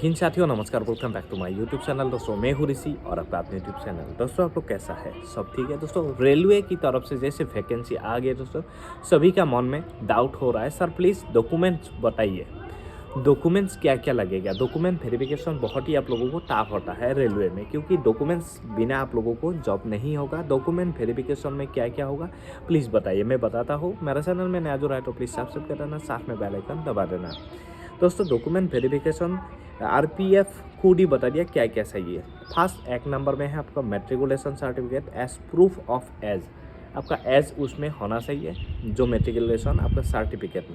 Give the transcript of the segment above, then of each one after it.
हिंद साथियों, नमस्कार। Welcome back to my YouTube channel. दोस्तों मैं हूँ ऋषि और आपका अपने यूट्यूब चैनल। दोस्तों आप लोग कैसा है? सब ठीक है? दोस्तों रेलवे की तरफ से जैसे वैकेंसी आ गई है दोस्तों, सभी का मन में डाउट हो रहा है, सर प्लीज़ डॉक्यूमेंट्स बताइए, डॉक्यूमेंट्स क्या क्या लगेगा। डॉक्यूमेंट वेरिफिकेशन बहुत ही आप लोगों को टफ होता है रेलवे में, क्योंकि डॉक्यूमेंट्स बिना आप लोगों को जॉब नहीं होगा। डॉक्यूमेंट वेरिफिकेशन में क्या क्या होगा प्लीज़ बताइए, मैं बताता हूँ। मेरा चैनल में नया जो रहा है तो प्लीज़ सब्सक्राइब कर देना, साथ में बेल आइकन दबा देना। दोस्तों डॉक्यूमेंट वेरिफिकेशन आरपीएफ खुद ही बता दिया क्या क्या चाहिए। फर्स्ट एक नंबर में है आपका matriculation certificate age proof of age. आपका एज उसमें होना चाहिए, जो मेट्रिकुलेशन आपका सर्टिफिकेट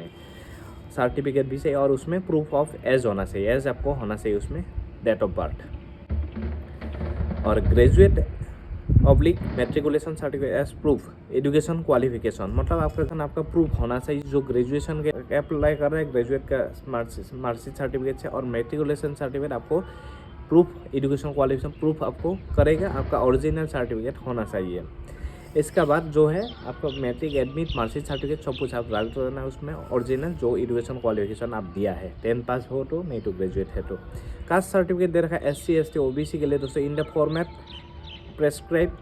भी चाहिए और उसमें प्रूफ ऑफ एज होना चाहिए। एज आपको होना चाहिए उसमें, डेट ऑफ बर्थ। और graduate oblique matriculation certificate age proof education qualification, मतलब आपका प्रूफ होना चाहिए जो ग्रेजुएशन के अप्लाई कर रहे हैं, ग्रेजुएट का मार्कशीट सर्टिफिकेट है। और मेट्रिकुलेशन सर्टिफिकेट आपको प्रूफ एजुकेशन क्वालिफिकेशन प्रूफ आपको करेगा, आपका ओरिजिनल सर्टिफिकेट होना चाहिए। इसका बाद जो है आपका मैट्रिक एडमिट मार्कशीट सर्टिफिकेट सब कुछ आप डाल देना है उसमें, ओरिजिनल जो एजुकेशन क्वालिफिकेशन आप दिया है, 10 पास हो तो, नहीं तो ग्रेजुएट है तो। कास्ट सर्टिफिकेट दे रखा है SC ST OBC के लिए दोस्तों, in the format prescribed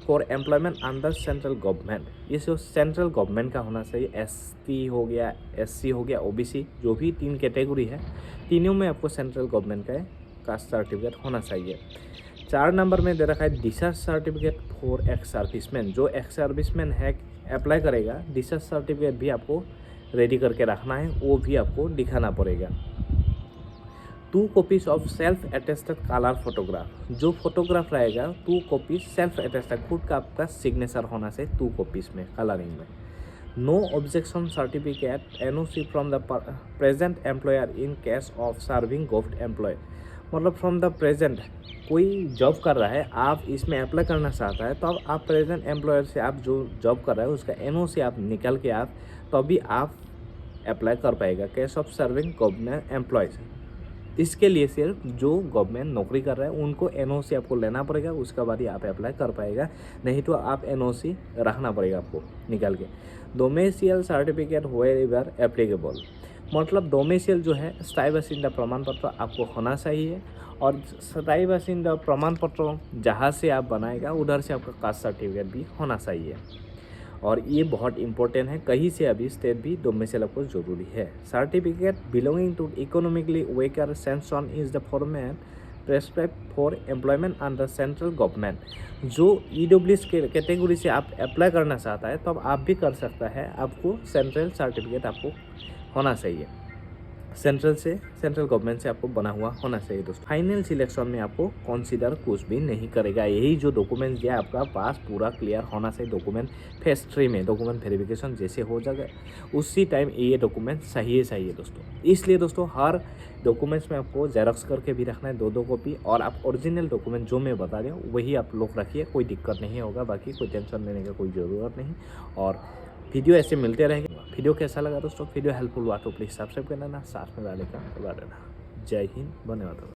for employment under central government. ये जो सेंट्रल गवर्नमेंट का होना चाहिए, ST हो गया, SC हो गया, OBC, जो भी 3 कैटेगरी है, तीनों में आपको सेंट्रल गवर्नमेंट का कास्ट सर्टिफिकेट होना चाहिए। 4 नंबर में दे रखा है discharge certificate for ex serviceman. जो एक्स सर्विसमैन है अप्लाई करेगा, डिस्चार्ज सर्टिफिकेट भी आपको रेडी करके रखना है, वो भी आपको दिखाना पड़ेगा। 2 copies of self attested colour photograph. जो फोटोग्राफ रहेगा 2 कॉपीज सेल्फ अटेस्टेड, खुद का आपका सिग्नेचर होना चाहिए 2 कॉपीज में, कलरिंग में। No objection certificate NOC from the present employer in case of serving government employ. मतलब फ्रॉम द प्रेजेंट कोई जॉब कर रहा है, आप इसमें अप्लाई करना चाहता है, तो अब आप प्रेजेंट एम्प्लॉयर से आप जो जॉब कर रहे हैं उसका NOC आप निकल के आप तभी आप अप्लाई कर पाएगा case of serving government employees. इसके लिए सिर्फ जो गवर्नमेंट नौकरी कर रहा है उनको NOC आपको लेना पड़ेगा, उसके बाद ही आप अप्लाई कर पाएगा, नहीं तो आप NOC रखना पड़ेगा आपको निकाल के। डोमेसियल सर्टिफिकेट वेयर एप्लीकेबल, मतलब डोमेसियल जो है स्थायी बासिंदा प्रमाण पत्र आपको होना चाहिए, और स्थायी बासिंदा प्रमाण पत्र जहाँ से आप बनाएगा उधर से आपका कास्ट सर्टिफिकेट भी होना चाहिए। और ये बहुत इंपॉर्टेंट है, कहीं से अभी स्टेट भी डोमेसियल आपको जरूरी है। Certificate belonging to economically weaker section is the format prescribed for employment under central government. जो EWS के कैटेगरी से आप अप्लाई करना चाहता है तो अब आप भी कर सकता है, आपको सेंट्रल सर्टिफिकेट आपको होना चाहिए, सेंट्रल गवर्नमेंट से आपको बना हुआ होना चाहिए दोस्तों। फाइनल सिलेक्शन में आपको कंसीडर कुछ भी नहीं करेगा, यही जो डॉक्यूमेंट दिया आपका पास पूरा क्लियर होना चाहिए। डॉक्यूमेंट फेज 3 में डॉक्यूमेंट वेरिफिकेशन जैसे हो जाएगा उसी टाइम ये डॉक्यूमेंट सही है दोस्तों। इसलिए दोस्तों हर डॉक्यूमेंट्स में आपको जेरॉक्स करके भी रखना है 2 कॉपी, और आप ओरिजिनल डॉक्यूमेंट जो मैं बता रहा हूँ वही आप लोग रखिए, कोई दिक्कत नहीं होगा, बाकी कोई टेंशन लेने का कोई ज़रूरत नहीं। और वीडियो ऐसे मिलते रहेंगे। वीडियो कैसा लगा दोस्तों? वीडियो हेल्पफुल हुआ तो प्लीज़ सब्सक्राइब कर देना, साथ में बेल आइकन दबा देना। जय हिंद, धन्यवाद।